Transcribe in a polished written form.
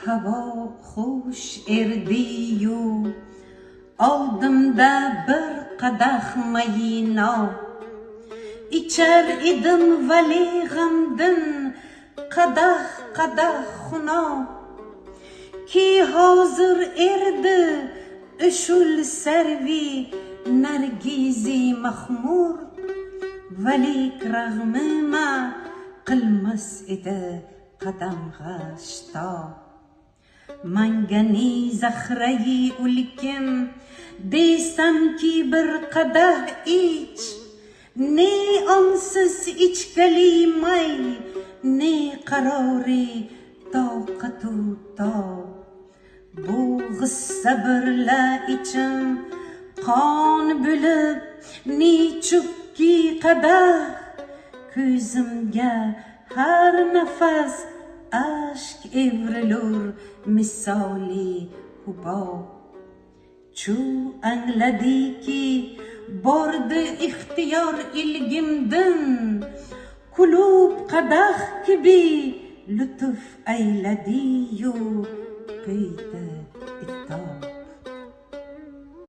havo xush erdiyu oldimda bir qadah mayino ichar edim vali g'amdin qadah qadah xuno ki hozir erdi ushul sarvi nargizi mahmur valik rag'mima qilmas edi qadamg'a shto mangani zahrayi ulkim desam ki bir qadah ich ne onsiz ichgali may ne qarori toqatu to bu sabirla ichim qon bo'lib nechukki qadah ko'zimga har nafas ashk evrilur misoli hubo chu angladiki bordi ixtiyor ilgimdin kulub qadah gibi lutuf ayladiyu quydi ito